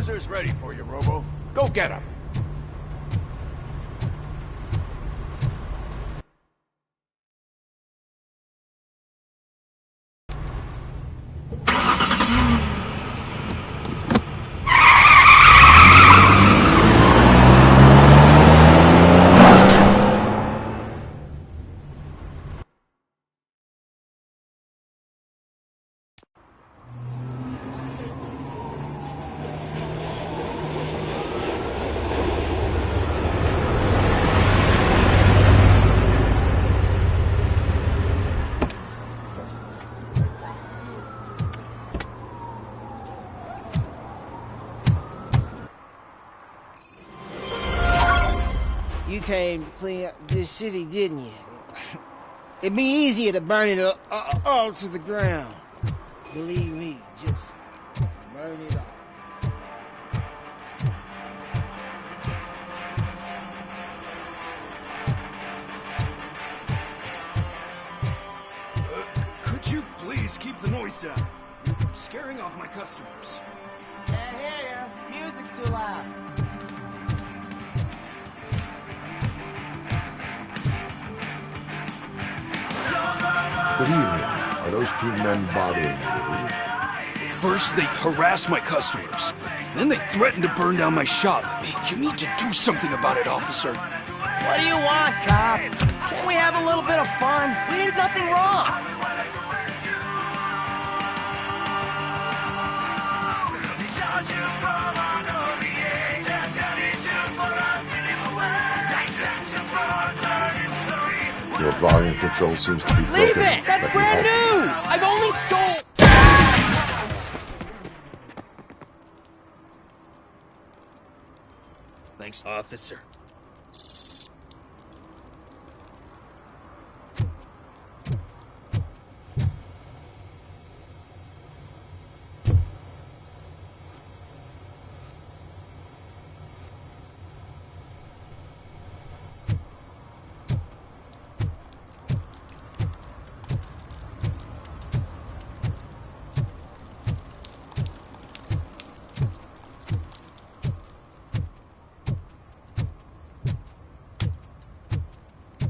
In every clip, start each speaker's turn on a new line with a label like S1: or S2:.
S1: Cruiser's ready for you, Robo. Go get him.
S2: You came to clean up this city, didn't you? It'd be easier to burn it all to the ground. Believe me, just burn it all.
S3: Could you please keep the noise down? You're scaring off my customers.
S2: Can't hear ya. Music's too loud.
S4: Good evening. Are those two men bothering you?
S3: First, they harass my customers. Then they threaten to burn down my shop. You need to do something about it, officer.
S5: What do you want, cop? Can't we have a little bit of fun? We did nothing wrong.
S4: Your volume control seems to be broken.
S5: Leave it! That's brand new! I've only stole...
S3: Thanks, officer.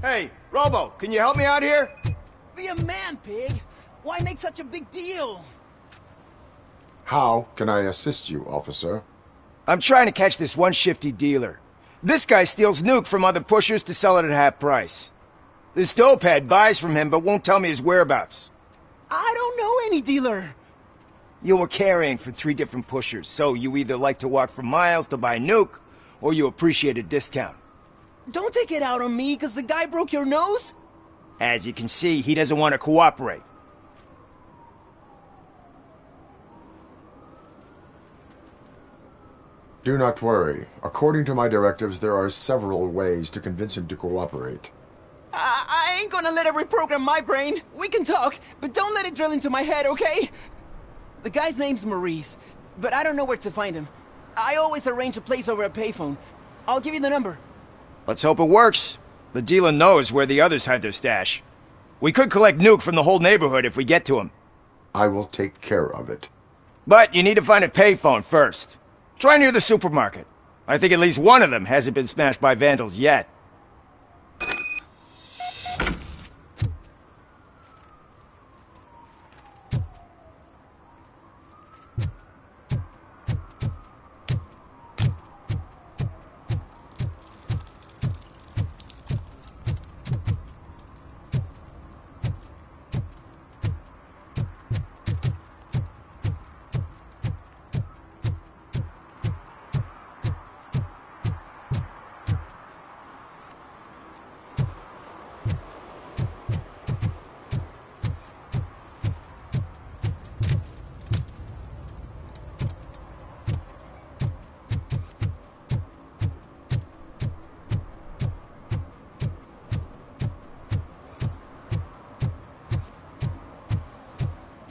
S1: Hey, Robo, can you help me out here?
S5: Be a man, pig. Why make such a big deal?
S4: How can I assist you, officer?
S1: I'm trying to catch this one shifty dealer. This guy steals nuke from other pushers to sell it at half price. This dopehead buys from him but won't tell me his whereabouts.
S5: I don't know any dealer.
S1: You were carrying for 3 different pushers, so you either like to walk for miles to buy nuke, or you appreciate a discount.
S5: Don't take it out on me, because the guy broke your nose?
S1: As you can see, he doesn't want to cooperate.
S4: Do not worry. According to my directives, there are several ways to convince him to cooperate.
S5: I ain't gonna let it reprogram my brain. We can talk, but don't let it drill into my head, okay? The guy's name's Maurice, but I don't know where to find him. I always arrange a place over a payphone. I'll give you the number.
S1: Let's hope it works. The dealer knows where the others hide their stash. We could collect nuke from the whole neighborhood if we get to him.
S4: I will take care of it.
S1: But you need to find a payphone first. Try near the supermarket. I think at least one of them hasn't been smashed by vandals yet.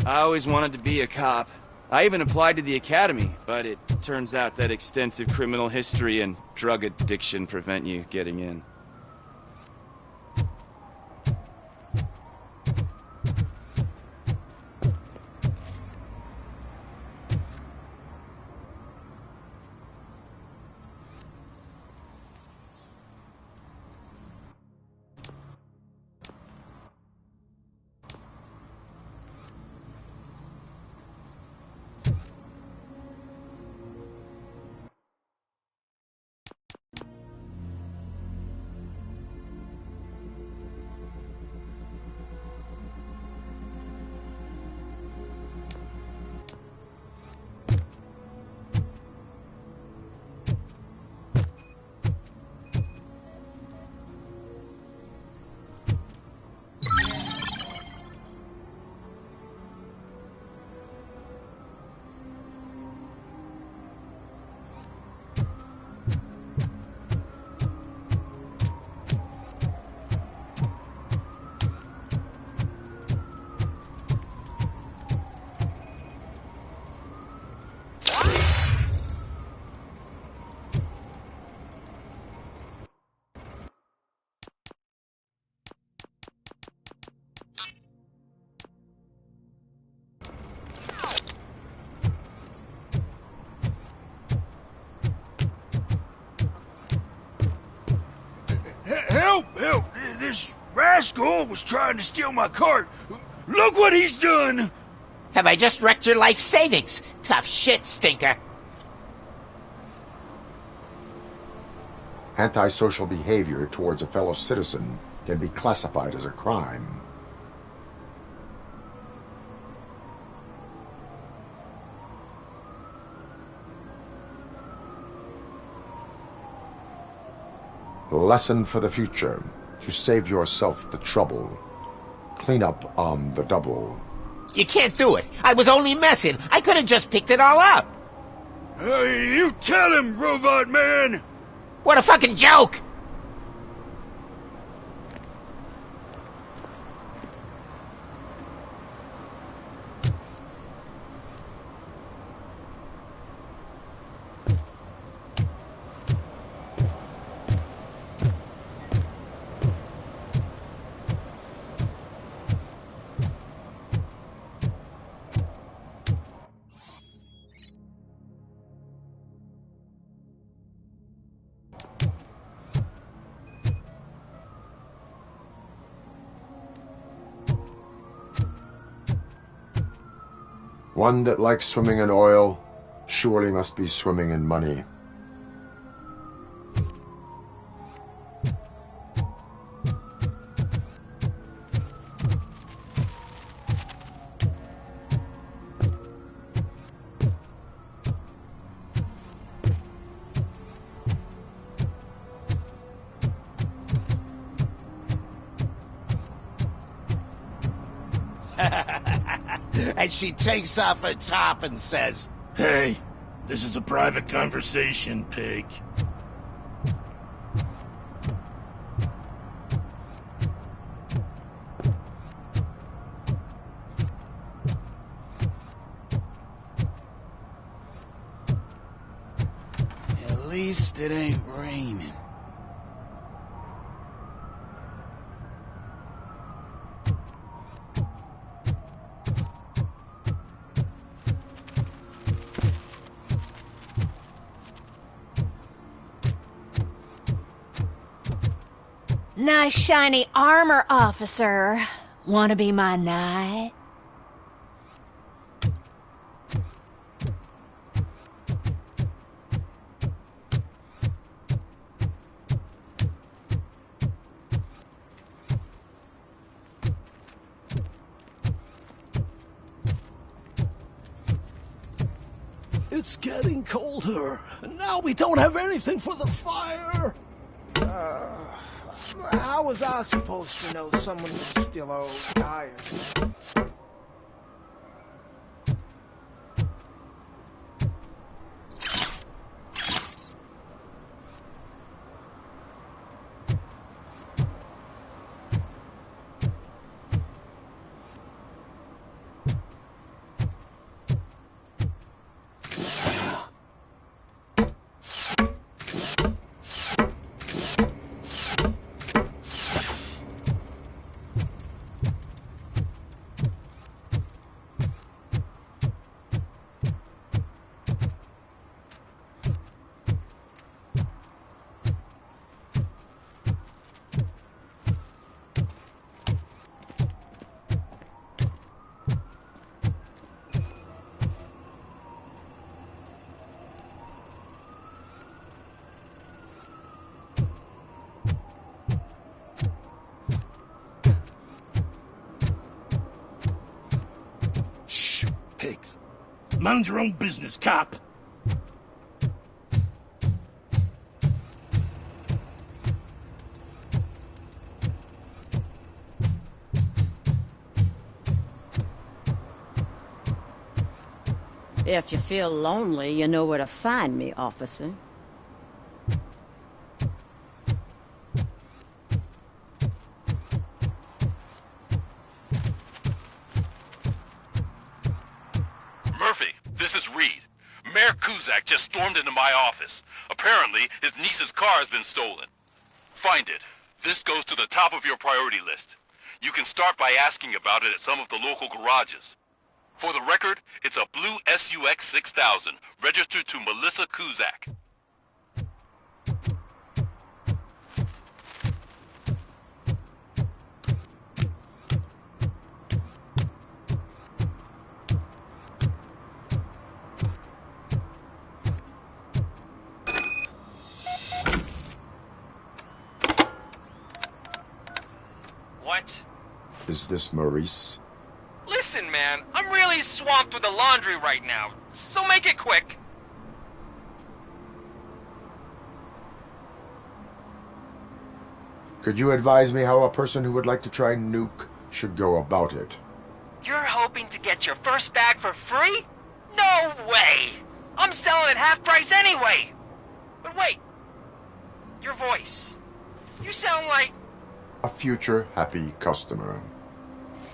S6: I always wanted to be a cop. I even applied to the academy, but it turns out that extensive criminal history and drug addiction prevent you getting in.
S3: this rascal was trying to steal my cart. Look what he's done!
S7: Have I just wrecked your life savings? Tough shit, stinker.
S4: Antisocial behavior towards a fellow citizen can be classified as a crime. Lesson for the future. To save yourself the trouble. Clean up on the double.
S7: You can't do it. I was only messing. I could have just picked it all up.
S3: Hey, you tell him, Robot Man!
S7: What a fucking joke!
S4: One that likes swimming in oil surely must be swimming in money.
S2: And she takes off her top and says,
S8: Hey, this is a private conversation, pig.
S2: at least it ain't raining.
S9: Nice shiny armor, officer. Wanna be my knight?
S8: It's getting colder, and now we don't have anything for the fire.
S2: How was I supposed to know someone was still old tired?
S8: Pigs. Mind your own business, cop.
S10: If you feel lonely, you know where to find me, officer.
S11: Murphy, this is Reed. Mayor Kuzak just stormed into my office. Apparently, his niece's car has been stolen. Find it. This goes to the top of your priority list. You can start by asking about it at some of the local garages. For the record, it's a blue SUX 6000, registered to Melissa Kuzak.
S12: What?
S4: Is this Maurice?
S12: Listen, man, I'm really swamped with the laundry right now, so make it quick.
S4: Could you advise me how a person who would like to try Nuke should go about it?
S12: You're hoping to get your first bag for free? No way! I'm selling at half price anyway! But wait, your voice. You sound like...
S4: A future happy customer.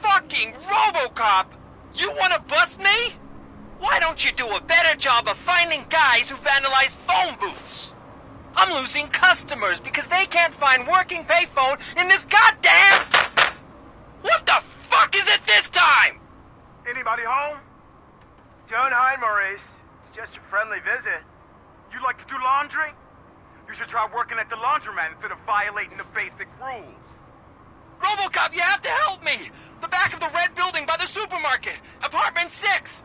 S12: Fucking Robocop! You wanna bust me? Why don't you do a better job of finding guys who vandalize phone booths? I'm losing customers because they can't find working payphone in this goddamn... What the fuck is it this time?
S13: Anybody home? Don't hide, Maurice. It's just a friendly visit. You like to do laundry? You should try working at the laundromat instead of violating the basic rules.
S12: Robocop, you have to help me! The back of the red building by the supermarket, apartment 6.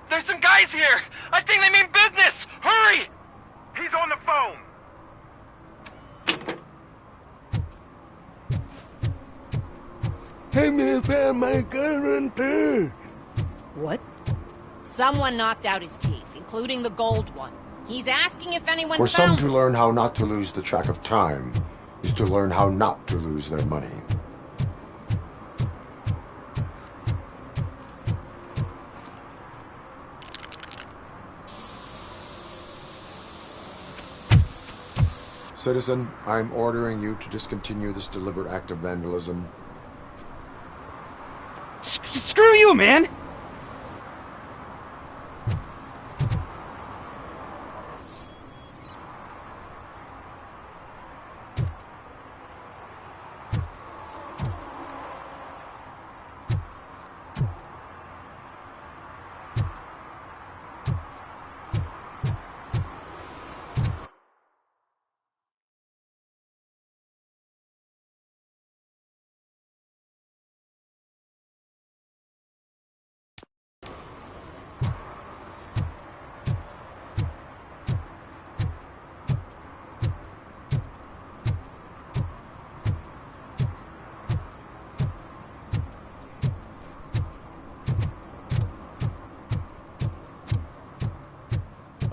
S12: There's some guys here. I think they mean business. Hurry!
S13: He's on the phone.
S8: Hey, me found my guarantee.
S9: What? Someone knocked out his teeth, including the gold one. He's asking if anyone
S4: For some
S9: found...
S4: to learn how not to lose the track of time is to learn how not to lose their money. Citizen, I'm ordering you to discontinue this deliberate act of vandalism.
S6: Screw you, man!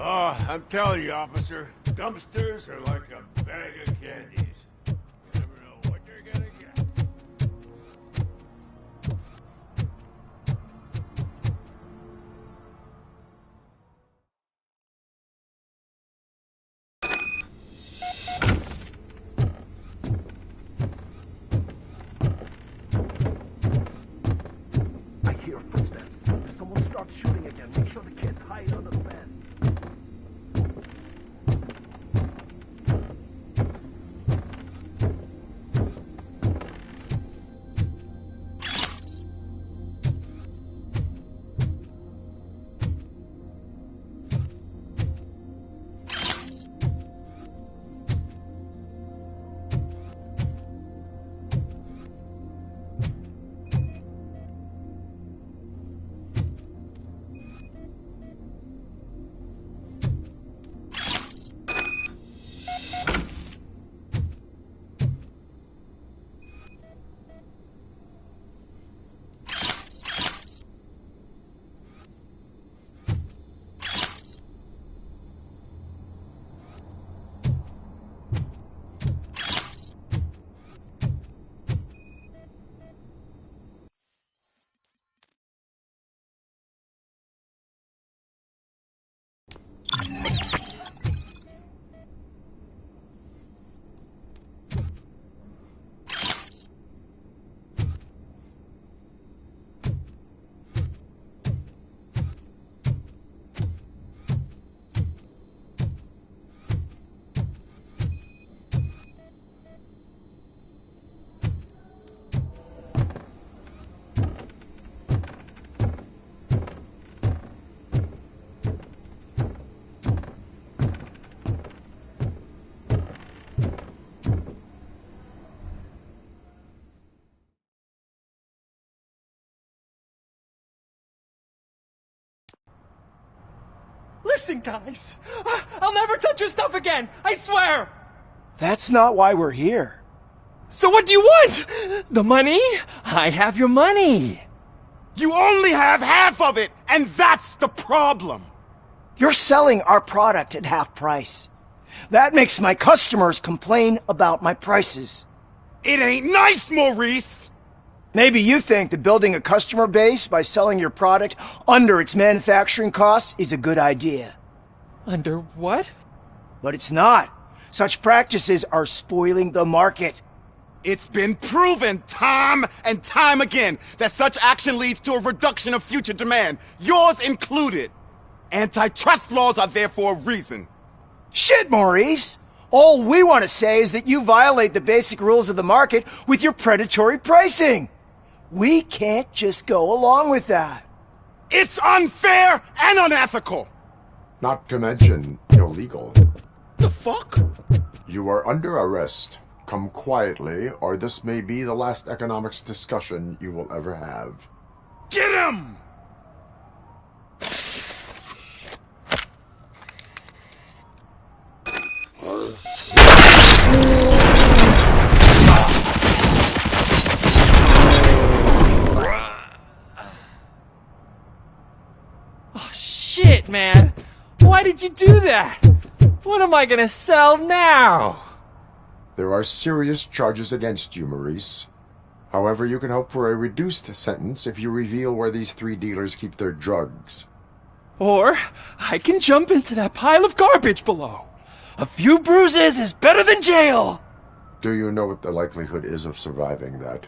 S8: Oh, I'm telling you, officer, dumpsters are like a bag of candies. You never know what you're gonna get.
S13: I hear footsteps. If someone starts shooting again, make sure the kids hide under the bed.
S5: Listen, guys. I'll never touch your stuff again. I swear.
S1: That's not why we're here.
S5: So what do you want? The money? I have your money.
S14: You only have half of it, and that's the problem.
S1: You're selling our product at half price. That makes my customers complain about my prices.
S14: It ain't nice, Maurice!
S1: Maybe you think that building a customer base by selling your product under its manufacturing costs is a good idea.
S5: Under what?
S1: But it's not. Such practices are spoiling the market.
S14: It's been proven time and time again that such action leads to a reduction of future demand, yours included. Antitrust laws are there for a reason.
S1: Shit, Maurice! All we want to say is that you violate the basic rules of the market with your predatory pricing. We can't just go along with that.
S14: It's unfair and unethical!
S4: Not to mention illegal.
S14: The fuck?
S4: You are under arrest. Come quietly, or this may be the last economics discussion you will ever have.
S14: Get him!
S5: Oh, shit, man. Why did you do that? What am I gonna sell now?
S4: There are serious charges against you, Maurice. However, you can hope for a reduced sentence if you reveal where these 3 dealers keep their drugs.
S5: Or I can jump into that pile of garbage below. A few bruises is better than jail.
S4: Do you know what the likelihood is of surviving that?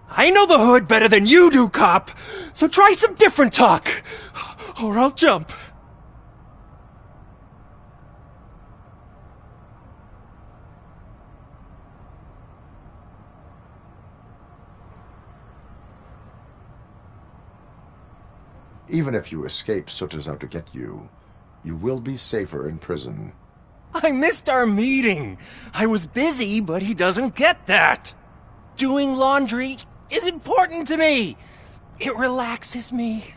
S5: I know the hood better than you do, cop. So try some different talk, or I'll jump.
S4: Even if you escape Soot is out to get you, you will be safer in prison.
S5: I missed our meeting. I was busy, but he doesn't get that. Doing laundry is important to me. It relaxes me.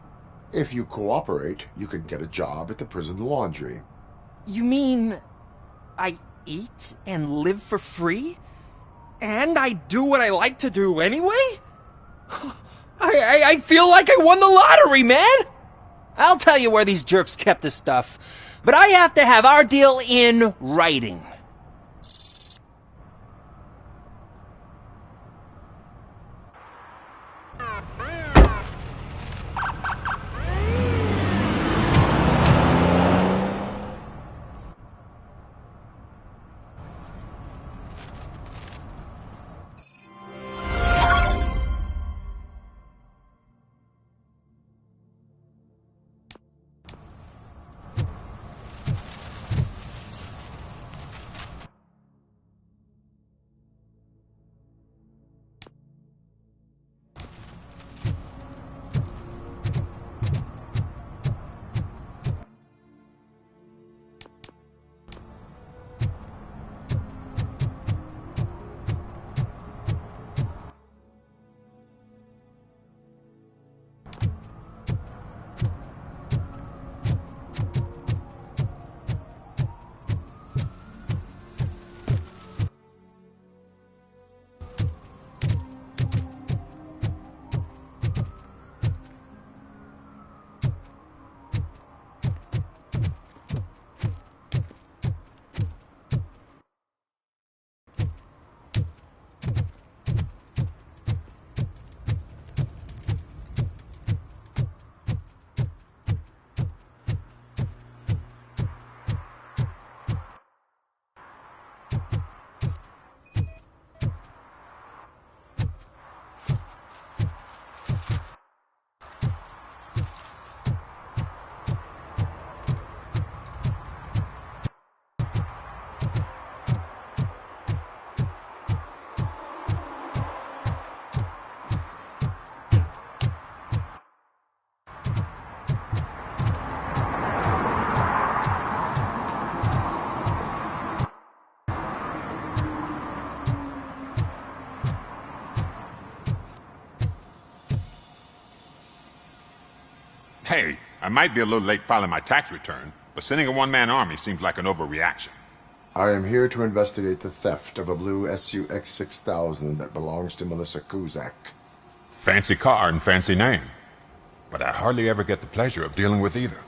S4: If you cooperate, you can get a job at the prison laundry.
S5: You mean I eat and live for free? And I do what I like to do anyway? I feel like I won the lottery, man! I'll tell you where these jerks kept the stuff, but I have to have our deal in writing.
S15: Hey, I might be a little late filing my tax return, but sending a one-man army seems like an overreaction.
S4: I am here to investigate the theft of a blue SUX 6000 that belongs to Melissa Kuzak.
S15: Fancy car and fancy name. But I hardly ever get the pleasure of dealing with either.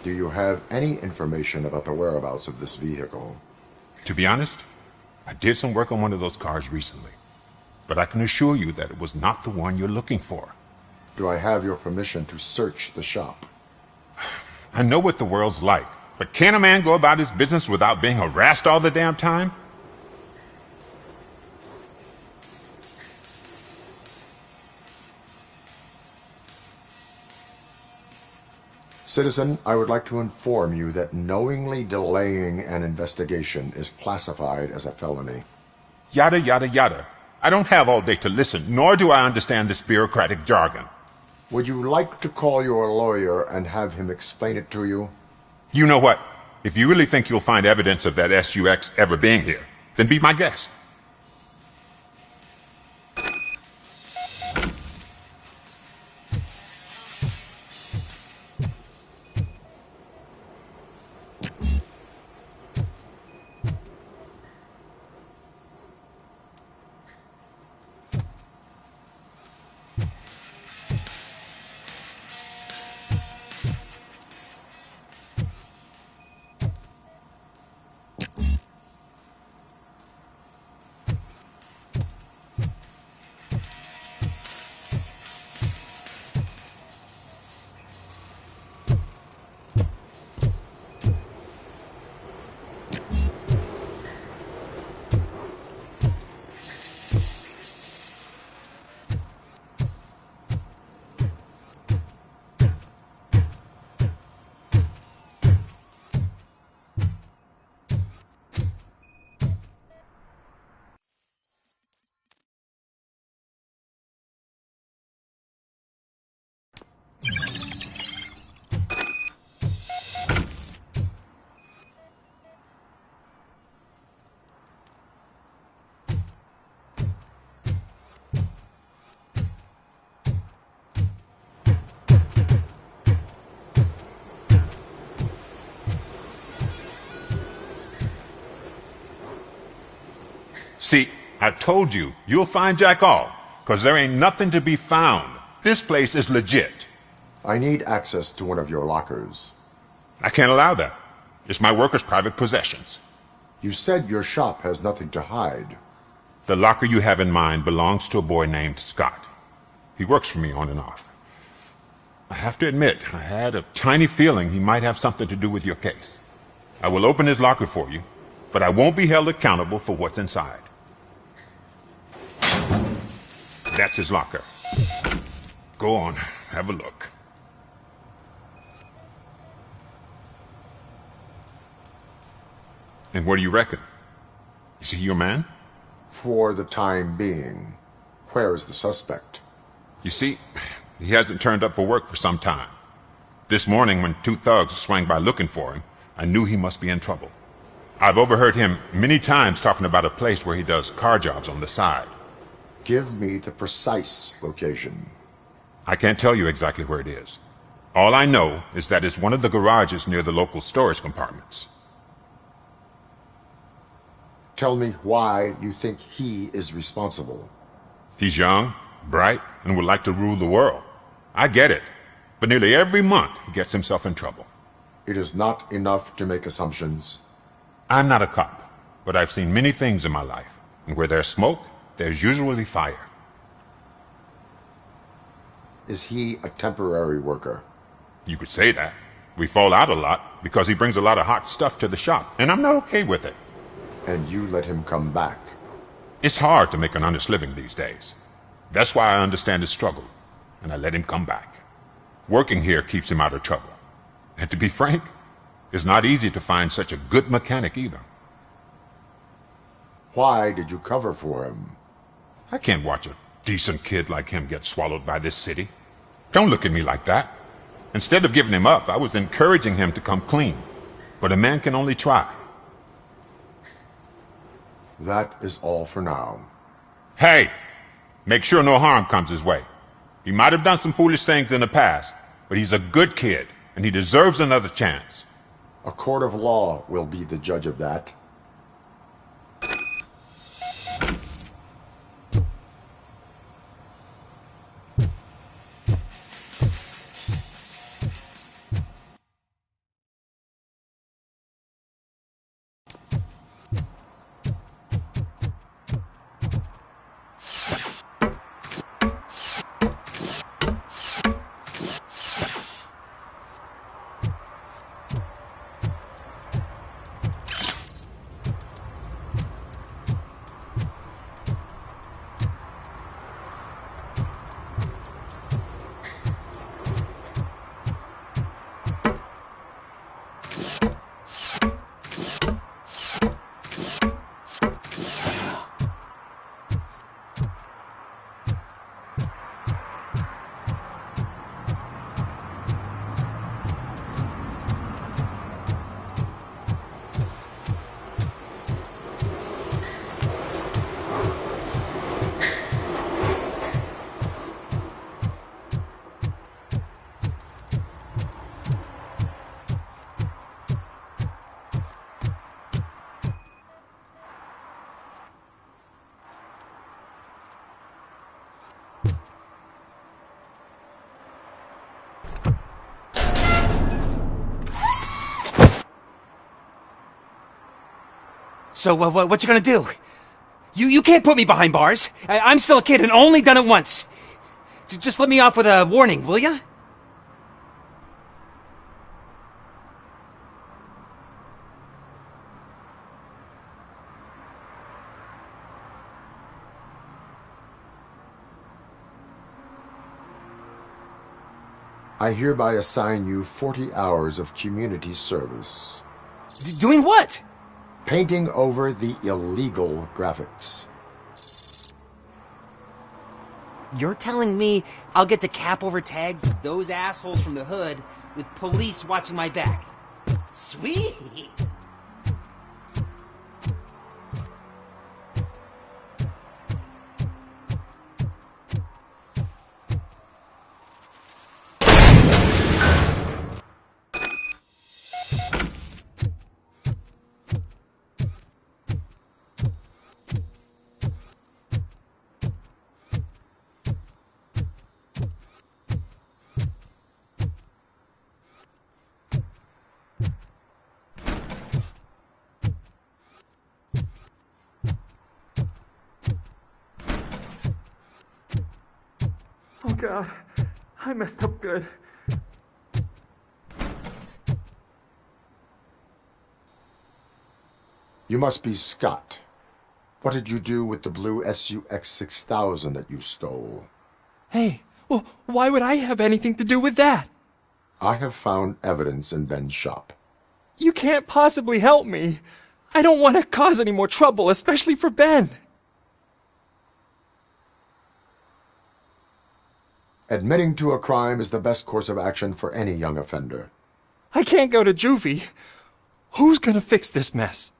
S4: Do you have any information about the whereabouts of this vehicle?
S15: To be honest, I did some work on one of those cars recently. But I can assure you that it was not the one you're looking for.
S4: Do I have your permission to search the shop?
S15: I know what the world's like, but can a man go about his business without being harassed all the damn time?
S4: Citizen, I would like to inform you that knowingly delaying an investigation is classified as a felony.
S15: Yada, yada, yada. I don't have all day to listen, nor do I understand this bureaucratic jargon.
S4: Would you like to call your lawyer and have him explain it to you?
S15: You know what? If you really think you'll find evidence of that SUX ever being here, then be my guest. See, I told you, you'll find Jack all, 'cause there ain't nothing to be found. This place is legit.
S4: I need access to one of your lockers.
S15: I can't allow that. It's my workers' private possessions.
S4: You said your shop has nothing to hide.
S15: The locker you have in mind belongs to a boy named Scott. He works for me on and off. I have to admit, I had a tiny feeling he might have something to do with your case. I will open his locker for you, but I won't be held accountable for what's inside. That's his locker. Go on, have a look. And what do you reckon? Is he your man?
S4: For the time being. Where is the suspect?
S15: You see, he hasn't turned up for work for some time. This morning, when two thugs swang by looking for him, I knew he must be in trouble. I've overheard him many times talking about a place where he does car jobs on the side.
S4: Give me the precise location.
S15: I can't tell you exactly where it is. All I know is that it's one of the garages near the local storage compartments.
S4: Tell me why you think he is responsible.
S15: He's young, bright, and would like to rule the world. I get it. But nearly every month he gets himself in trouble.
S4: It is not enough to make assumptions.
S15: I'm not a cop, but I've seen many things in my life. And where there's smoke, there's usually fire.
S4: Is he a temporary worker?
S15: You could say that. We fall out a lot because he brings a lot of hot stuff to the shop, and I'm not okay with it.
S4: And you let him come back?
S15: It's hard to make an honest living these days. That's why I understand his struggle, and I let him come back. Working here keeps him out of trouble. And to be frank, it's not easy to find such a good mechanic either.
S4: Why did you cover for him?
S15: I can't watch a decent kid like him get swallowed by this city. Don't look at me like that. Instead of giving him up, I was encouraging him to come clean. But a man can only try.
S4: That is all for now.
S15: Hey! Make sure no harm comes his way. He might have done some foolish things in the past, but he's a good kid, and he deserves another chance.
S4: A court of law will be the judge of that.
S16: So, what you gonna do? You can't put me behind bars. I'm still a kid and only done it once. Just let me off with a warning, will ya?
S4: I hereby assign you 40 hours of community service.
S16: Doing what?
S4: Painting over the illegal graphics.
S16: You're telling me I'll get to cap over tags of those assholes from the hood with police watching my back? Sweet!
S17: Oh God, I messed up good.
S4: You must be Scott. What did you do with the blue SUX 6000 that you stole?
S17: Hey, well, why would I have anything to do with that?
S4: I have found evidence in Ben's shop.
S17: You can't possibly help me. I don't want to cause any more trouble, especially for Ben.
S4: Admitting to a crime is the best course of action for any young offender.
S17: I can't go to juvie. Who's gonna fix this mess?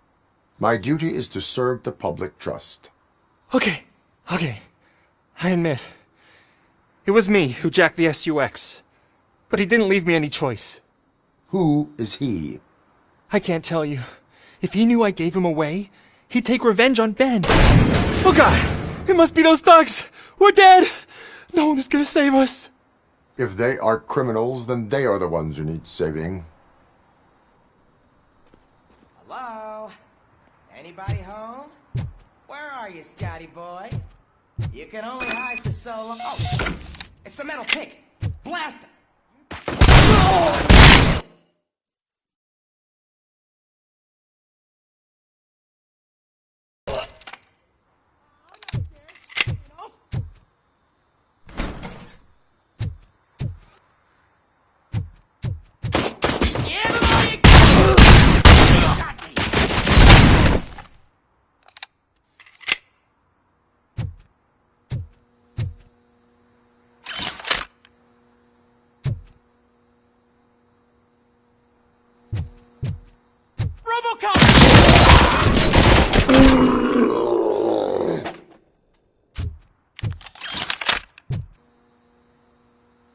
S4: My duty is to serve the public trust.
S17: Okay. I admit. It was me who jacked the SUX. But he didn't leave me any choice.
S4: Who is he?
S17: I can't tell you. If he knew I gave him away, he'd take revenge on Ben. Oh God! It must be those thugs! We're dead! No one is gonna save us.
S4: If they are criminals, then they are the ones who need saving.
S2: Hello? Anybody home? Where are you, Scotty boy? You can only hide for so long. Oh, it's the metal pig. Blast him!
S5: Robocop!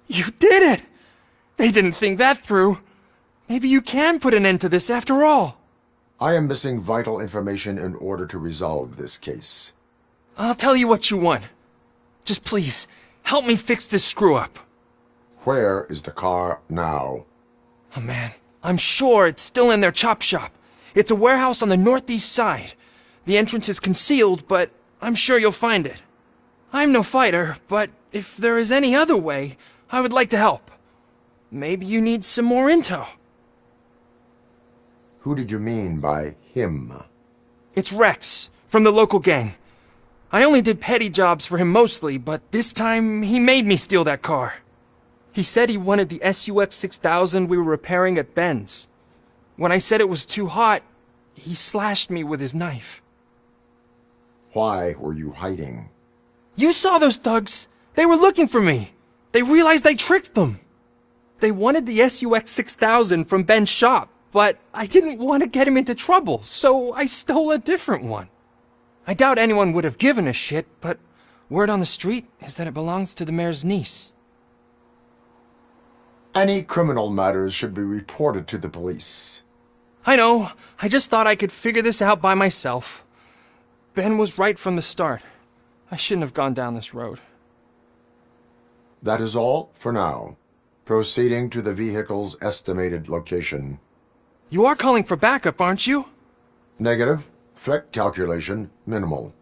S17: You did it! They didn't think that through. Maybe you can put an end to this after all.
S4: I am missing vital information in order to resolve this case.
S17: I'll tell you what you want. Just please, help me fix this screw-up.
S4: Where is the car now?
S17: Oh man, I'm sure it's still in their chop shop. It's a warehouse on the northeast side. The entrance is concealed, but I'm sure you'll find it. I'm no fighter, but if there is any other way, I would like to help. Maybe you need some more intel.
S4: Who did you mean by him?
S17: It's Rex, from the local gang. I only did petty jobs for him mostly, but this time he made me steal that car. He said he wanted the SUX 6000 we were repairing at Ben's. When I said it was too hot, he slashed me with his knife.
S4: Why were you hiding?
S17: You saw those thugs! They were looking for me! They realized I tricked them! They wanted the SUX 6000 from Ben's shop, but I didn't want to get him into trouble, so I stole a different one. I doubt anyone would have given a shit, but word on the street is that it belongs to the mayor's niece.
S4: Any criminal matters should be reported to the police.
S17: I know. I just thought I could figure this out by myself. Ben was right from the start. I shouldn't have gone down this road.
S4: That is all for now. Proceeding to the vehicle's estimated location.
S17: You are calling for backup, aren't you?
S4: Negative. Threat calculation minimal.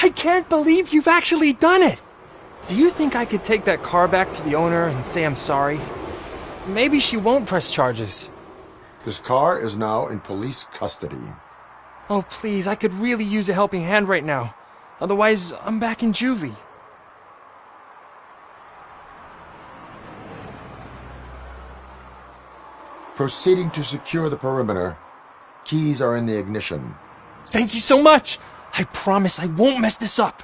S17: I can't believe you've actually done it! Do you think I could take that car back to the owner and say I'm sorry? Maybe she won't press charges.
S4: This car is now in police custody.
S17: Oh, please, I could really use a helping hand right now. Otherwise, I'm back in juvie.
S4: Proceeding to secure the perimeter. Keys are in the ignition.
S17: Thank you so much! I promise I won't mess this up.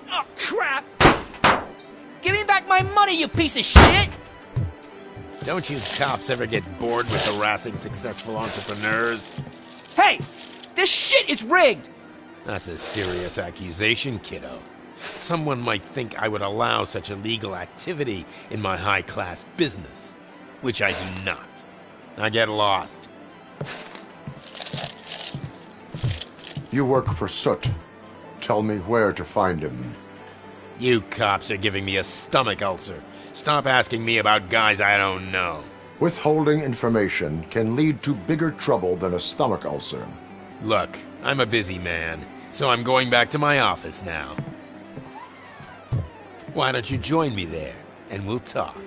S5: Oh, crap! Give me back my money, you piece of shit!
S18: Don't you cops ever get bored with harassing successful entrepreneurs?
S5: Hey! This shit is rigged!
S18: That's a serious accusation, kiddo. Someone might think I would allow such illegal activity in my high-class business, which I do not. Now get lost.
S4: You work for Soot. Tell me where to find him.
S18: You cops are giving me a stomach ulcer. Stop asking me about guys I don't know.
S4: Withholding information can lead to bigger trouble than a stomach ulcer.
S18: Look, I'm a busy man, so I'm going back to my office now. Why don't you join me there, and we'll talk.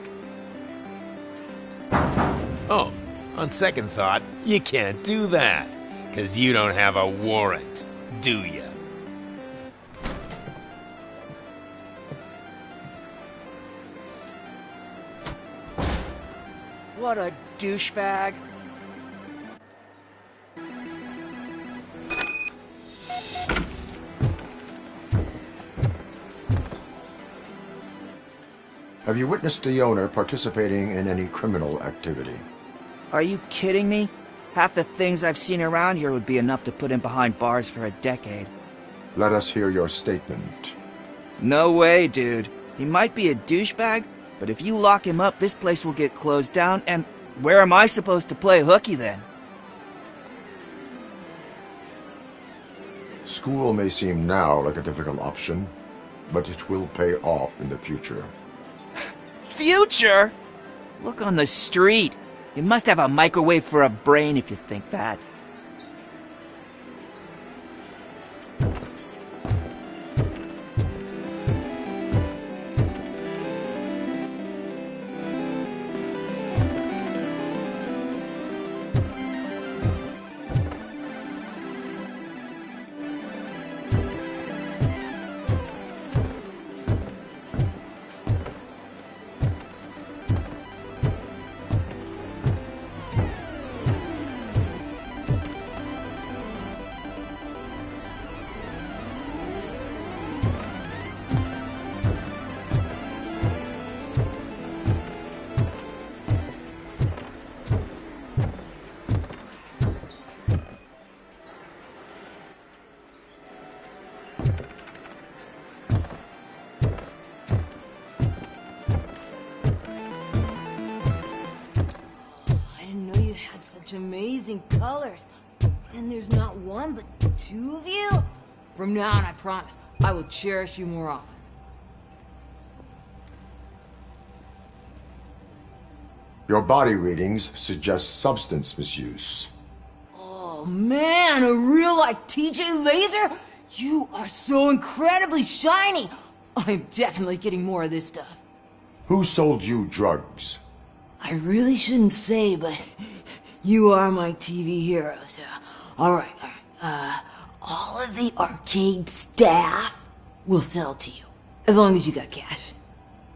S18: Oh, on second thought, you can't do that, 'cause you don't have a warrant, do ya?
S5: What a douchebag.
S4: Have you witnessed the owner participating in any criminal activity?
S19: Are you kidding me? Half the things I've seen around here would be enough to put him behind bars for a decade.
S4: Let us hear your statement.
S19: No way, dude. He might be a douchebag, but if you lock him up, this place will get closed down, and where am I supposed to play hooky then?
S4: School may seem now like a difficult option, but it will pay off in the future.
S19: Future? Look on the street. You must have a microwave for a brain if you think that.
S20: Amazing colors. And there's not one, but two of you? From now on, I promise, I will cherish you more often.
S4: Your body readings suggest substance misuse.
S20: Oh man, a real-life TJ Laser? You are so incredibly shiny! I'm definitely getting more of this stuff.
S4: Who sold you drugs?
S20: I really shouldn't say, but you are my TV heroes. All right. All of the arcade staff will sell to you, as long as you got cash.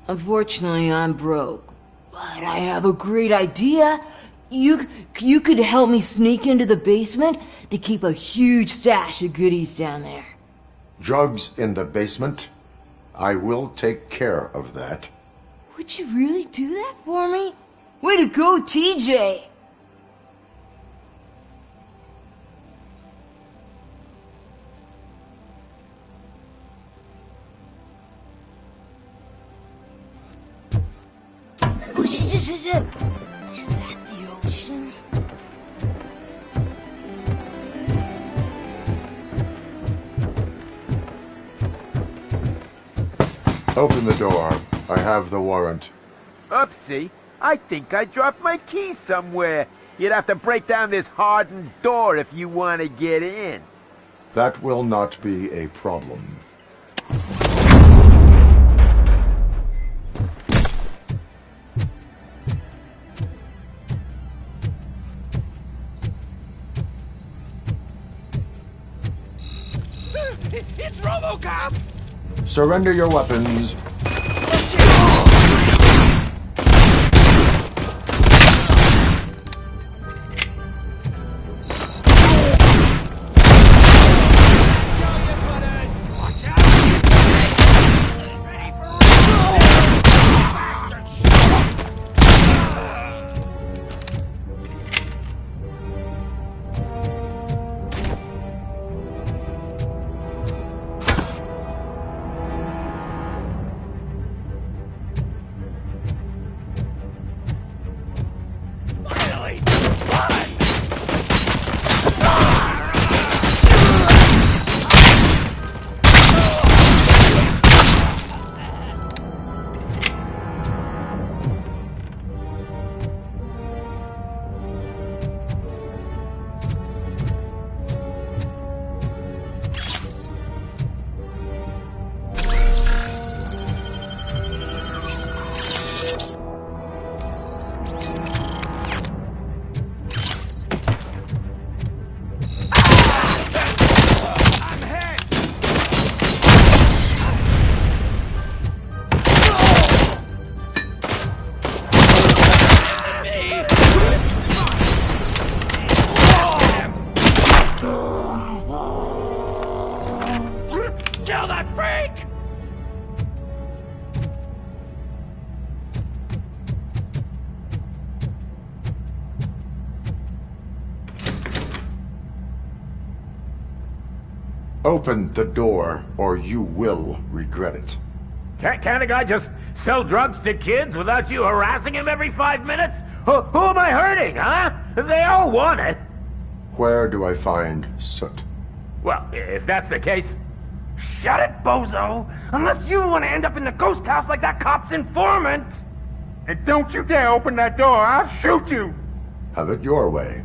S20: Unfortunately, I'm broke, but I have a great idea. You could help me sneak into the basement. They keep a huge stash of goodies down there.
S4: Drugs in the basement? I will take care of that.
S20: Would you really do that for me? Way to go, TJ! Is that the ocean?
S4: Open the door. I have the warrant.
S21: Oopsie. I think I dropped my keys somewhere. You'd have to break down this hardened door if you want to get in.
S4: That will not be a problem.
S3: It's Robocop!
S4: Surrender your weapons.
S3: Kill that freak!
S4: Open the door, or you will regret it.
S21: Can't a guy just sell drugs to kids without you harassing him every 5 minutes? Who am I hurting, huh? They all want it.
S4: Where do I find Soot?
S21: Well, if that's the case, shut it, bozo! Unless you want to end up in the ghost house like that cop's informant!
S8: And don't you dare open that door, I'll shoot you!
S4: Have it your way.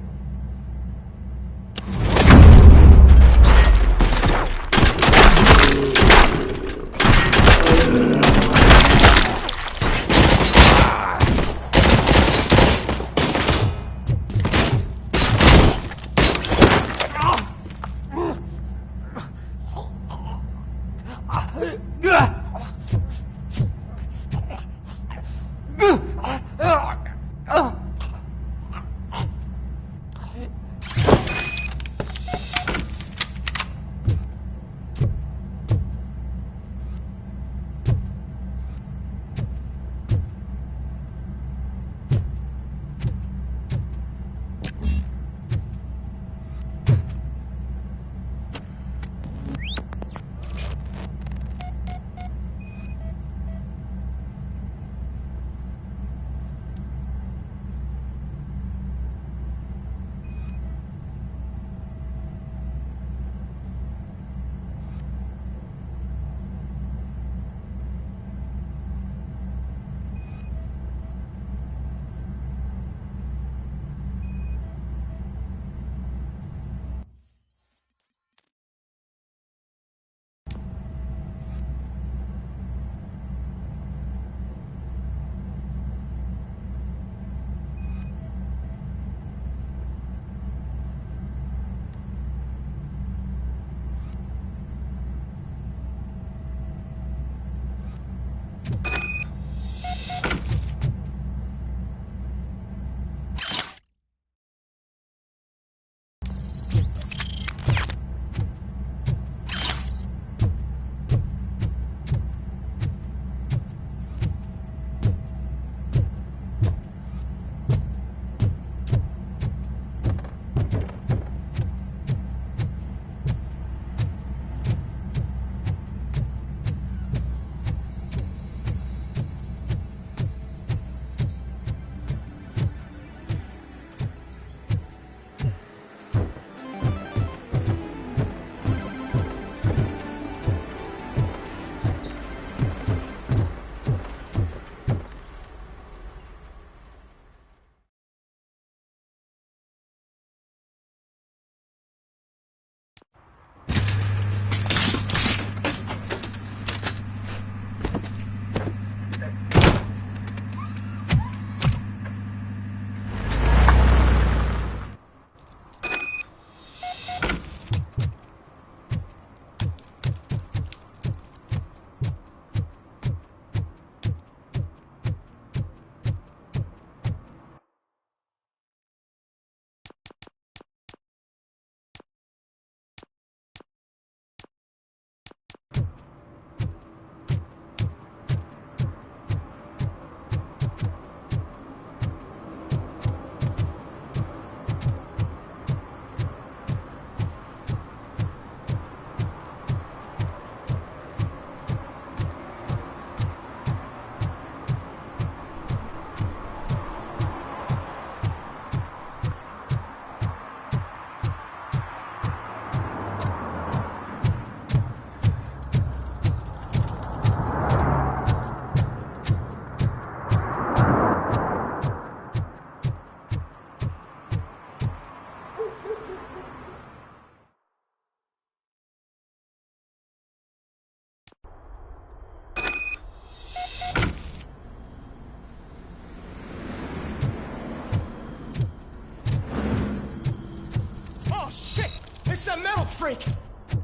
S1: some metal freak!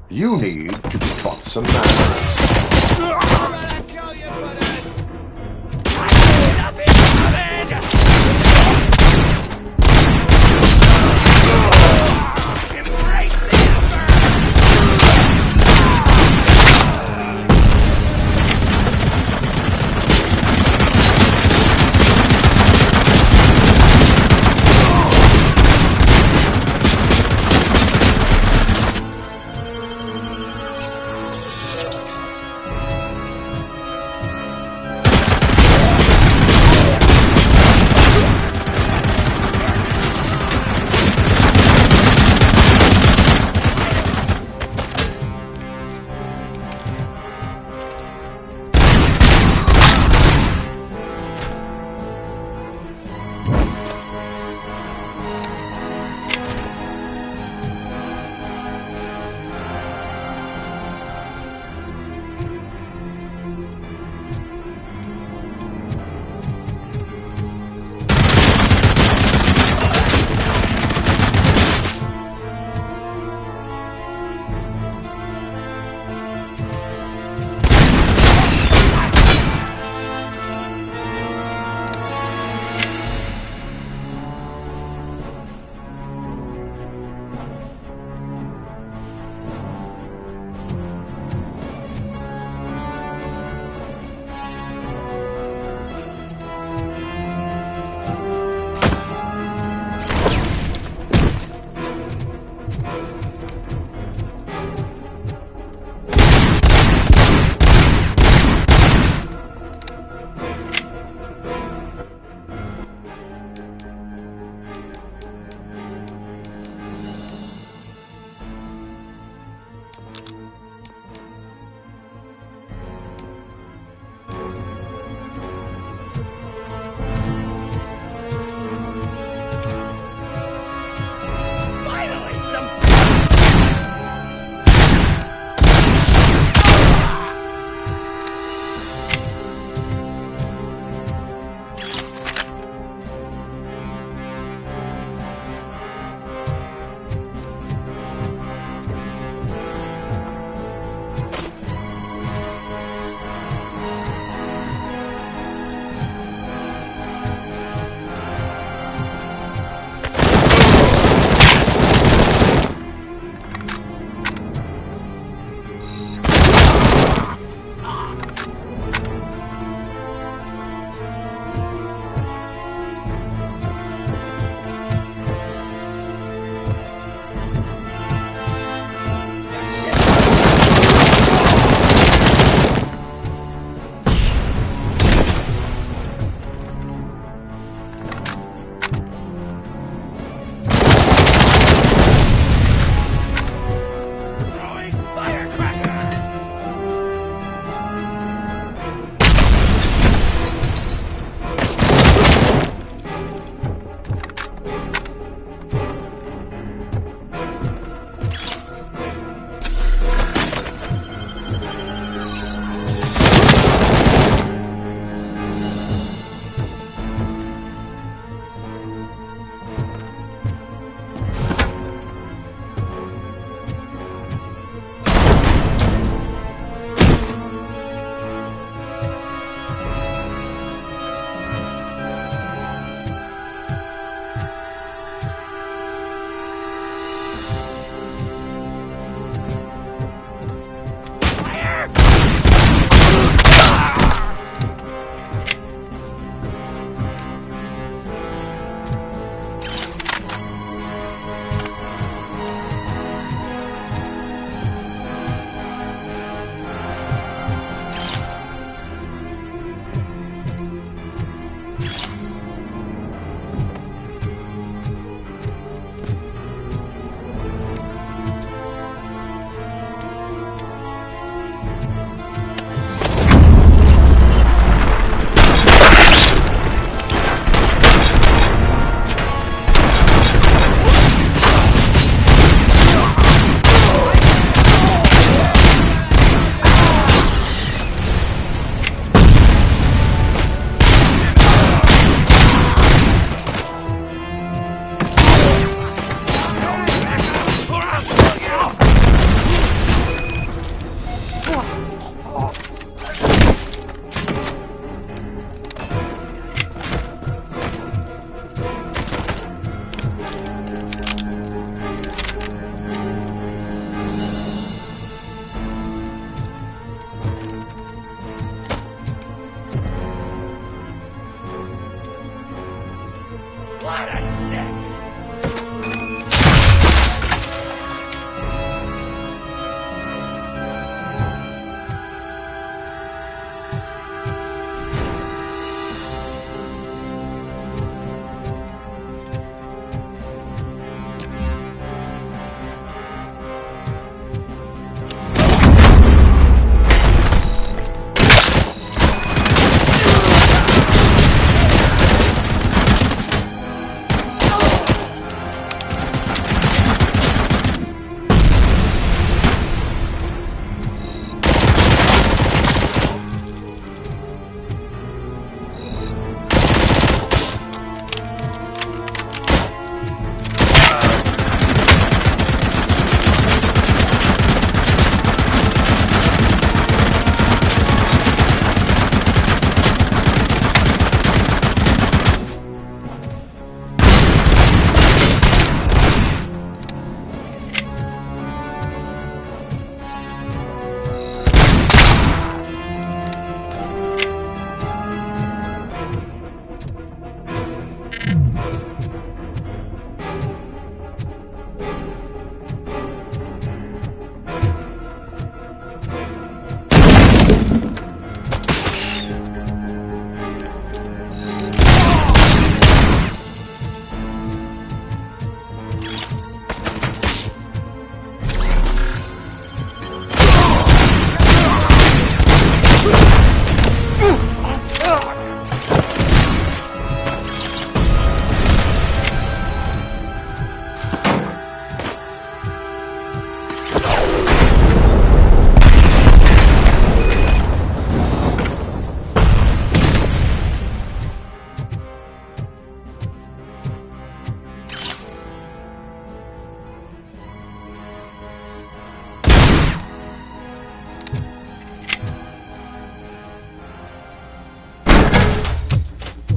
S4: You need to be taught some manners.
S3: What a dick!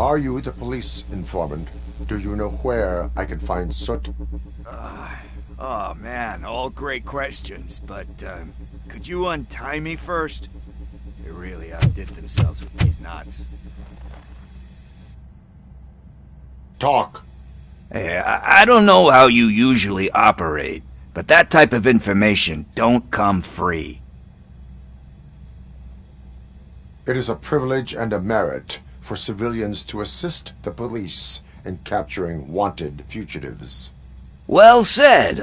S4: Are you the police informant? Do you know where I can find Soot?
S7: Oh man, all great questions, but could you untie me first? They really outdid themselves with these knots.
S4: Talk.
S7: Hey, I don't know how you usually operate, but that type of information don't come free.
S4: It is a privilege and a merit for civilians to assist the police in capturing wanted fugitives.
S7: Well said.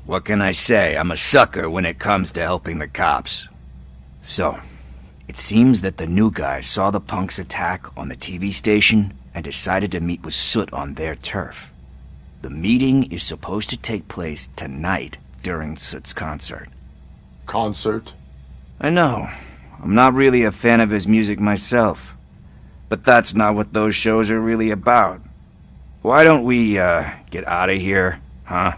S7: What can I say? I'm a sucker when it comes to helping the cops. So, it seems that the new guy saw the punks' attack on the TV station and decided to meet with Soot on their turf. The meeting is supposed to take place tonight during Soot's concert.
S4: Concert?
S7: I know. I'm not really a fan of his music myself. But that's not what those shows are really about. Why don't we, get out of here, huh?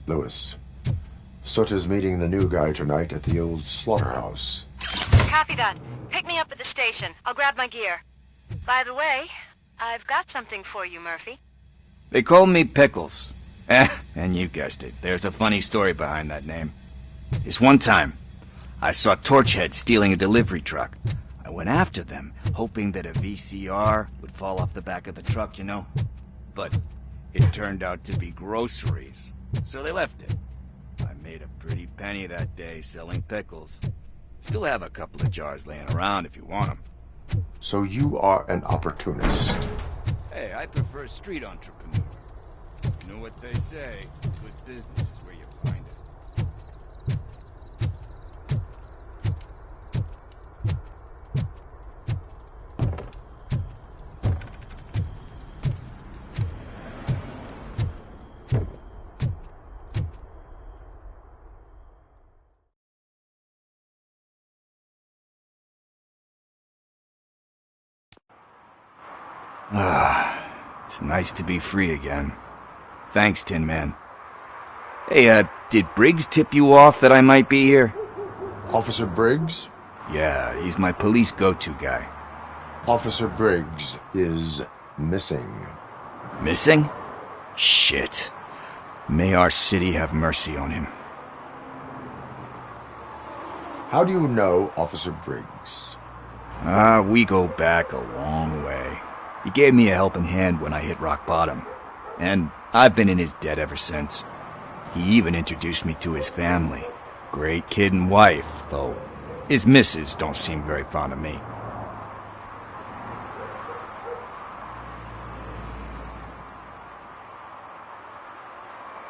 S4: Lewis, Soot is meeting the new guy tonight at the old slaughterhouse.
S22: Copy that. Pick me up at the station. I'll grab my gear. By the way, I've got something for you, Murphy.
S7: They call me Pickles. And you guessed it. There's a funny story behind that name. This one time, I saw Torchhead stealing a delivery truck. I went after them, hoping that a VCR would fall off the back of the truck, you know? But it turned out to be groceries, so they left it. I made a pretty penny that day selling pickles. Still have a couple of jars laying around if you want them.
S4: So you are an opportunist.
S7: Hey, I prefer street entrepreneur. You know what they say, good business is where you find it. It's nice to be free again. Thanks, Tin Man. Hey, did Briggs tip you off that I might be here?
S4: Officer Briggs?
S7: Yeah, he's my police go-to guy.
S4: Officer Briggs is missing.
S7: Missing? Shit. May our city have mercy on him.
S4: How do you know Officer Briggs?
S7: We go back a long way. He gave me a helping hand when I hit rock bottom, and I've been in his debt ever since. He even introduced me to his family. Great kid and wife, though his missus don't seem very fond of me.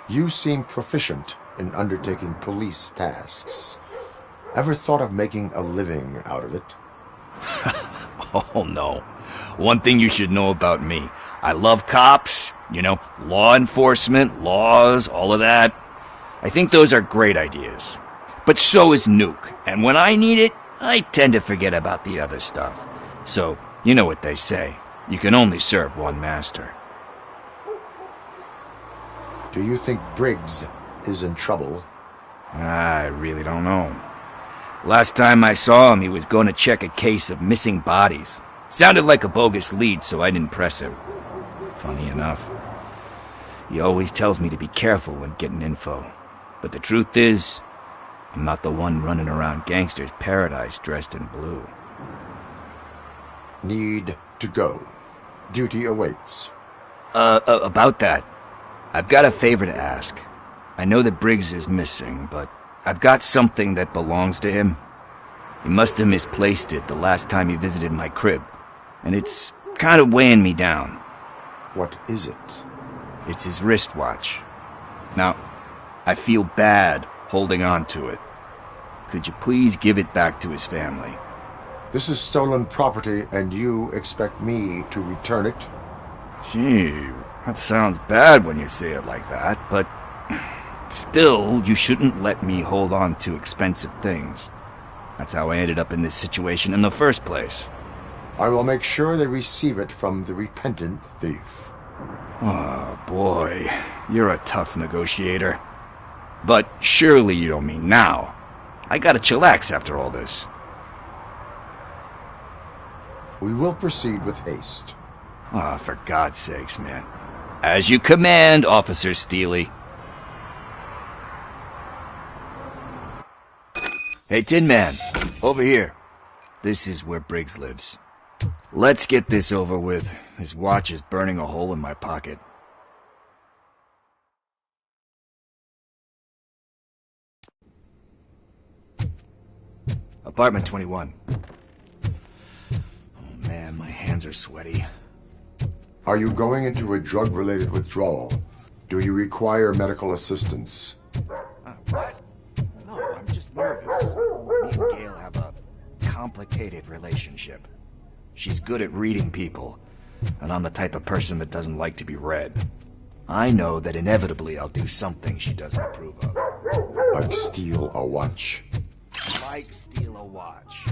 S4: You seem proficient in undertaking police tasks. Ever thought of making a living out of it?
S7: Oh no. One thing you should know about me. I love cops, you know, law enforcement, laws, all of that. I think those are great ideas. But so is Nuke, and when I need it, I tend to forget about the other stuff. So, you know what they say. You can only serve one master.
S4: Do you think Briggs is in trouble?
S7: I really don't know. Last time I saw him, he was going to check a case of missing bodies. Sounded like a bogus lead, so I didn't press him. Funny enough. He always tells me to be careful when getting info. But the truth is, I'm not the one running around gangster's paradise dressed in blue.
S4: Need to go. Duty awaits.
S7: About that, I've got a favor to ask. I know that Briggs is missing, but I've got something that belongs to him. He must have misplaced it the last time he visited my crib, and it's kind of weighing me down.
S4: What is it?
S7: It's his wristwatch. Now, I feel bad holding on to it. Could you please give it back to his family?
S4: This is stolen property, and you expect me to return it?
S7: Gee, that sounds bad when you say it like that, but still, you shouldn't let me hold on to expensive things. That's how I ended up in this situation in the first place.
S4: I will make sure they receive it from the repentant thief.
S7: Oh, boy. You're a tough negotiator. But surely you don't mean now. I gotta chillax after all this.
S4: We will proceed with haste.
S7: Ah, for God's sakes, man. As you command, Officer Steely. Hey, Tin Man, over here. This is where Briggs lives. Let's get this over with. His watch is burning a hole in my pocket. Apartment 21. Oh man, my hands are sweaty.
S4: Are you going into a drug-related withdrawal? Do you require medical assistance?
S7: What? No, I'm just nervous. Me and Gail have a complicated relationship. She's good at reading people, and I'm the type of person that doesn't like to be read. I know that inevitably I'll do something she doesn't approve of.
S4: Like steal a watch?
S7: Like steal a watch.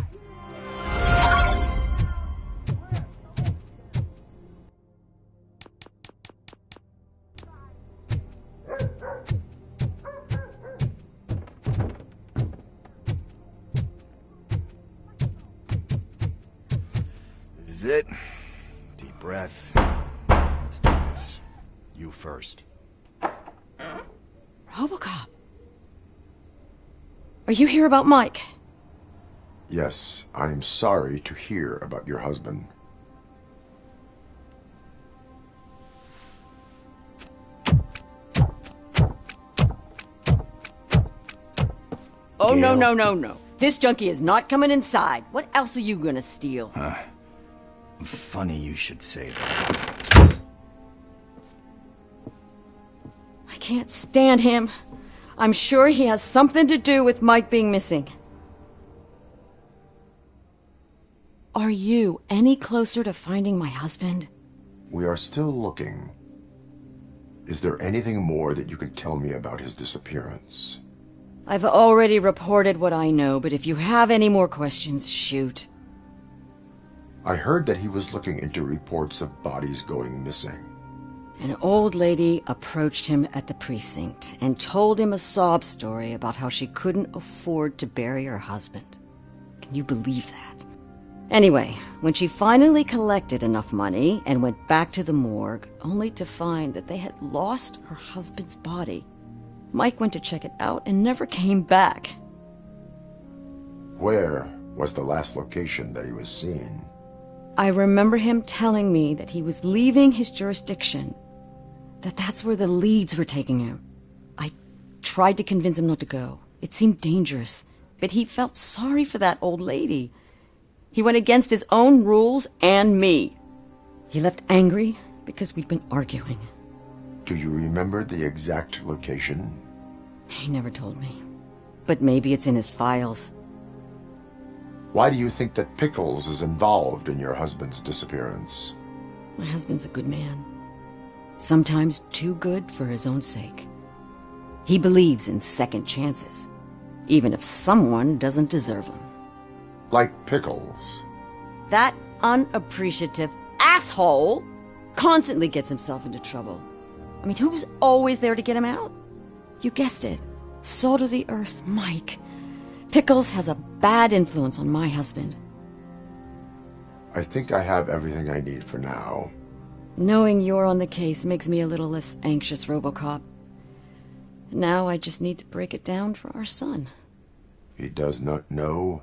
S7: This is it. Deep breath. Let's do this. You first.
S10: Robocop. Are you here about Mike?
S4: Yes, I am sorry to hear about your husband.
S10: Oh, no, no, no, no. This junkie is not coming inside. What else are you gonna steal?
S7: Funny you should say that.
S10: I can't stand him. I'm sure he has something to do with Mike being missing. Are you any closer to finding my husband?
S4: We are still looking. Is there anything more that you can tell me about his disappearance?
S10: I've already reported what I know, but if you have any more questions, shoot.
S4: I heard that he was looking into reports of bodies going missing.
S10: An old lady approached him at the precinct and told him a sob story about how she couldn't afford to bury her husband. Can you believe that? Anyway, when she finally collected enough money and went back to the morgue, only to find that they had lost her husband's body, Mike went to check it out and never came back.
S4: Where was the last location that he was seen?
S10: I remember him telling me that he was leaving his jurisdiction, that that's where the leads were taking him. I tried to convince him not to go. It seemed dangerous, but he felt sorry for that old lady. He went against his own rules and me. He left angry because we'd been arguing.
S4: Do you remember the exact location?
S10: He never told me, but maybe it's in his files.
S4: Why do you think that Pickles is involved in your husband's disappearance?
S10: My husband's a good man. Sometimes too good for his own sake. He believes in second chances, even if someone doesn't deserve them.
S4: Like Pickles.
S10: That unappreciative asshole constantly gets himself into trouble. I mean, who's always there to get him out? You guessed it. Salt of the earth, Mike. Pickles has a bad influence on my husband.
S4: I think I have everything I need for now.
S10: Knowing you're on the case makes me a little less anxious, Robocop. Now I just need to break it down for our son.
S4: He does not know?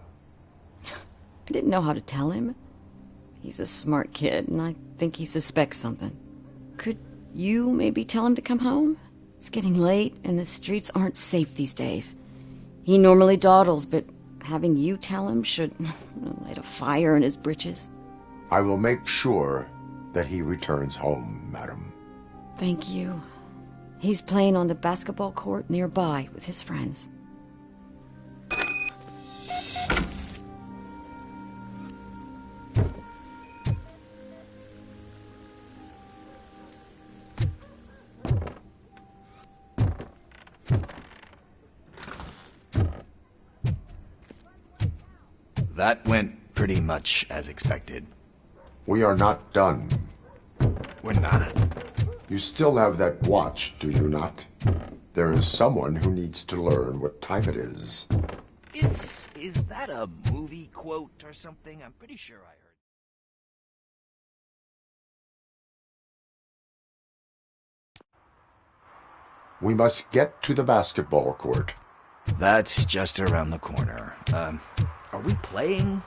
S10: I didn't know how to tell him. He's a smart kid, and I think he suspects something. Could you maybe tell him to come home? It's getting late, and the streets aren't safe these days. He normally dawdles, but having you tell him should light a fire in his britches.
S4: I will make sure that he returns home, madam.
S10: Thank you. He's playing on the basketball court nearby with his friends.
S7: That went pretty much as expected.
S4: We are not done.
S7: We're not.
S4: You still have that watch, do you not? There is someone who needs to learn what time it is.
S7: Is that a movie quote or something? I'm pretty sure I heard.
S4: We must get to the basketball court.
S7: That's just around the corner. Are we playing?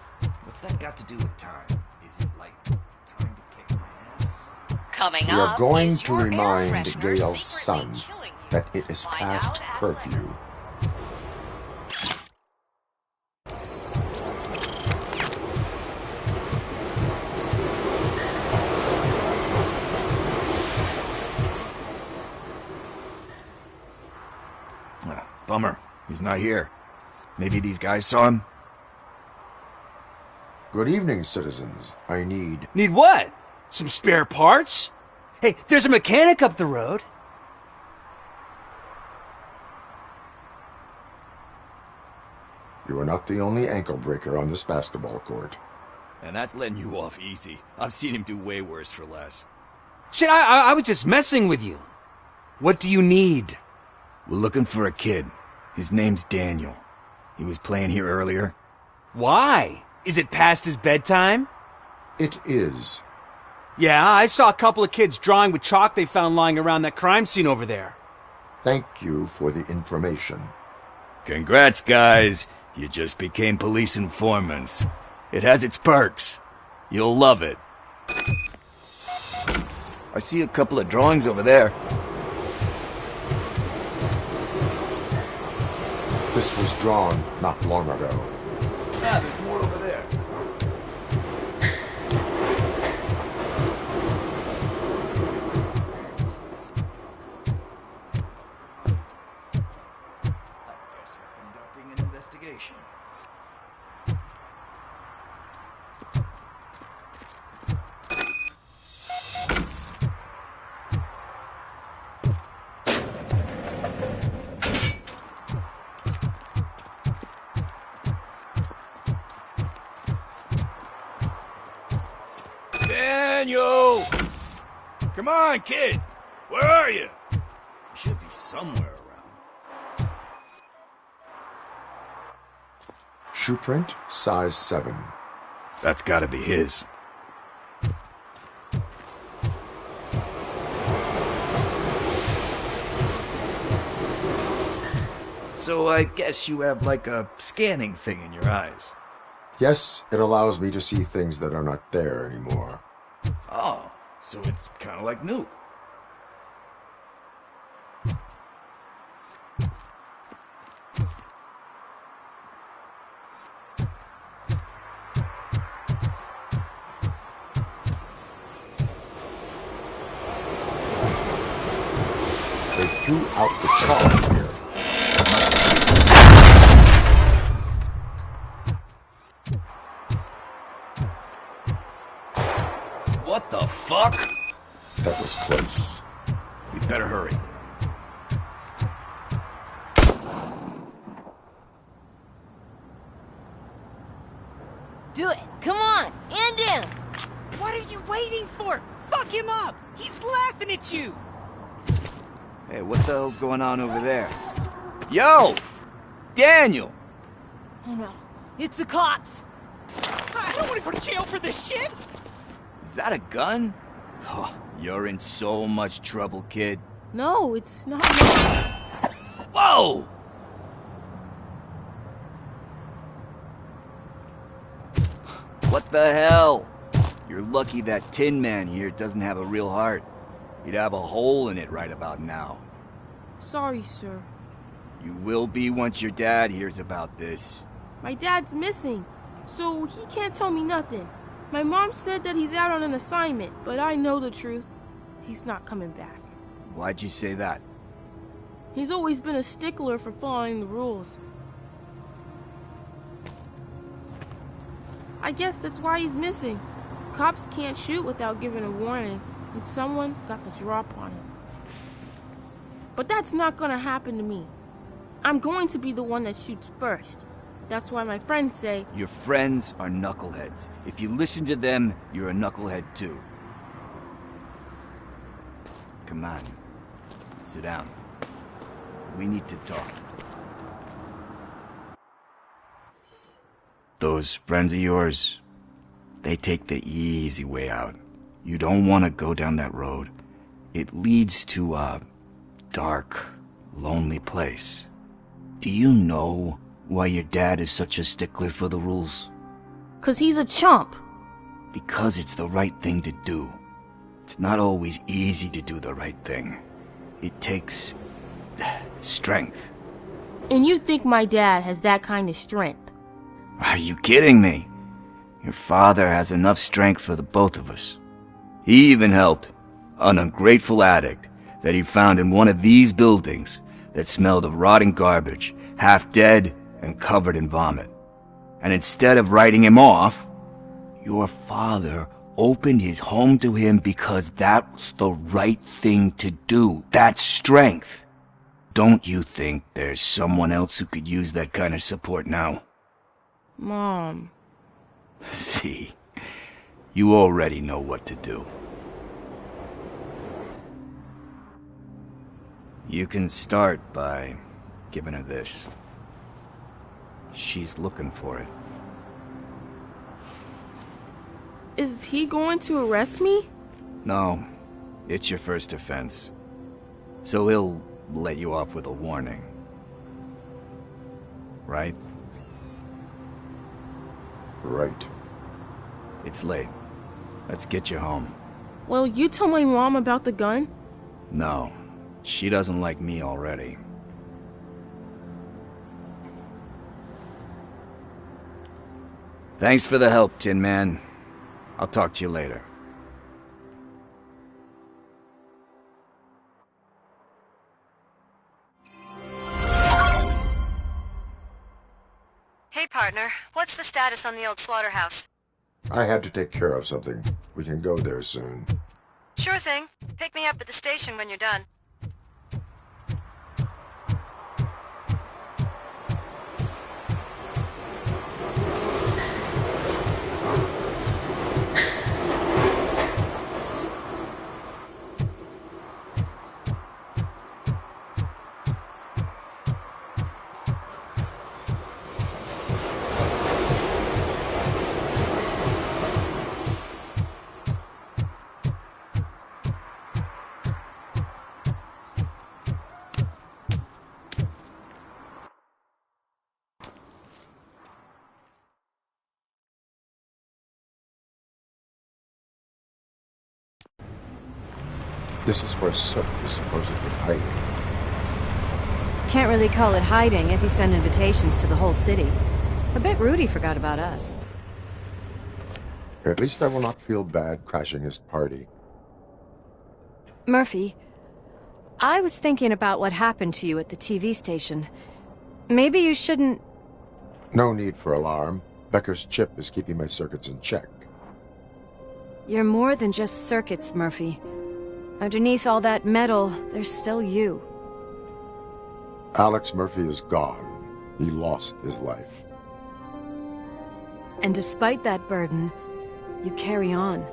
S7: What's that got to do with time? Is it like time to kick my ass?
S22: Coming
S4: We are
S22: up
S4: going
S22: is
S4: to
S22: your air
S4: remind
S22: freshener
S4: Gail's
S22: secretly
S4: son
S22: killing you.
S4: that it is
S22: Find
S4: past
S22: out
S4: curfew.
S7: Bummer. He's not here. Maybe these guys saw him?
S4: Good evening, citizens. I need...
S16: Need what? Some spare parts? Hey, there's a mechanic up the road.
S4: You are not the only ankle breaker on this basketball court.
S7: And that's letting you off easy. I've seen him do way worse for less.
S16: Shit, I was just messing with you. What do you need?
S7: We're looking for a kid. His name's Daniel. He was playing here earlier.
S16: Why? Is it past his bedtime?
S4: It is.
S16: Yeah, I saw a couple of kids drawing with chalk they found lying around that crime scene over there.
S4: Thank you for the information.
S7: Congrats, guys. You just became police informants. It has its perks. You'll love it. I see a couple of drawings over there.
S4: This was drawn not long ago.
S7: Yeah, there's more over there. I guess we're conducting an investigation. Daniel! Come on, kid! Where are you? You should be somewhere around.
S4: Shoe print, size 7.
S7: That's gotta be his. So I guess you have like a scanning thing in your eyes.
S4: Yes, it allows me to see things that are not there anymore.
S7: Oh, so it's kind of like Nuke.
S4: They threw out the charm here.
S7: What the fuck?
S4: That was close.
S7: We better hurry.
S9: Do it. Come on. End him.
S16: What are you waiting for? Fuck him up! He's laughing at you!
S7: Hey, what the hell's going on over there? Yo! Daniel!
S9: Oh no. It's the cops.
S16: I don't want to go to jail for this shit!
S7: Is that a gun? Oh, you're in so much trouble, kid.
S9: No, it's not.
S7: Whoa! What the hell? You're lucky that Tin Man here doesn't have a real heart. He'd have a hole in it right about now.
S11: Sorry, sir.
S7: You will be once your dad hears about this.
S11: My dad's missing, so he can't tell me nothing. My mom said that he's out on an assignment, but I know the truth. He's not coming back.
S7: Why'd you say that?
S11: He's always been a stickler for following the rules. I guess that's why he's missing. Cops can't shoot without giving a warning, and someone got the drop on him. But that's not gonna happen to me. I'm going to be the one that shoots first. That's why my friends say...
S7: Your friends are knuckleheads. If you listen to them, you're a knucklehead too. Come on. Sit down. We need to talk. Those friends of yours, they take the easy way out. You don't want to go down that road. It leads to a dark, lonely place. Do you know why your dad is such a stickler for the rules?
S11: 'Cause he's a chump.
S7: Because it's the right thing to do. It's not always easy to do the right thing. It takes strength.
S11: And you think my dad has that kind of strength?
S7: Are you kidding me? Your father has enough strength for the both of us. He even helped an ungrateful addict that he found in one of these buildings that smelled of rotting garbage, half dead and covered in vomit. And instead of writing him off, your father opened his home to him because that's the right thing to do. That's strength. Don't you think there's someone else who could use that kind of support now?
S11: Mom.
S7: See, you already know what to do. You can start by giving her this. She's looking for it.
S11: Is he going to arrest me?
S7: No, it's your first offense. So he'll let you off with a warning. Right?
S4: Right.
S7: It's late. Let's get you home.
S11: Well, you told my mom about the gun?
S7: No, she doesn't like me already. Thanks for the help, Tin Man. I'll talk to you later.
S22: Hey, partner. What's the status on the old slaughterhouse?
S4: I had to take care of something. We can go there soon.
S22: Sure thing. Pick me up at the station when you're done.
S4: This is where Sook is supposedly hiding.
S6: Can't really call it hiding if he sent invitations to the whole city. I bet Rudy forgot about us.
S4: At least I will not feel bad crashing his party.
S6: Murphy, I was thinking about what happened to you at the TV station. Maybe you shouldn't...
S4: No need for alarm. Becker's chip is keeping my circuits in check.
S6: You're more than just circuits, Murphy. Underneath all that metal, there's still you.
S4: Alex Murphy is gone. He lost his life.
S6: And despite that burden, you carry on.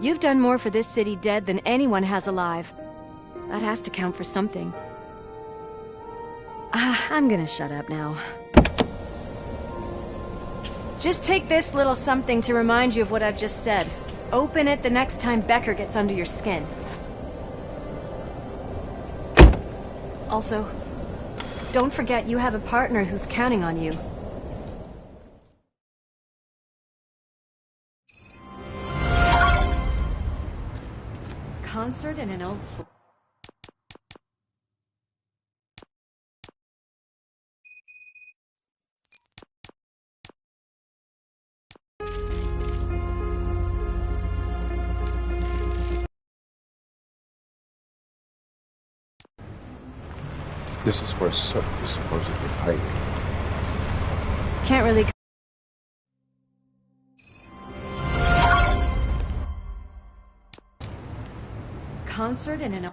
S6: You've done more for this city dead than anyone has alive. That has to count for something. I'm gonna shut up now. Just take this little something to remind you of what I've just said. Open it the next time Becker gets under your skin. Also, don't forget you have a partner who's counting on you. Concert in an old...
S4: This is where Sook is supposedly hiding.
S6: Can't really... Concert in an...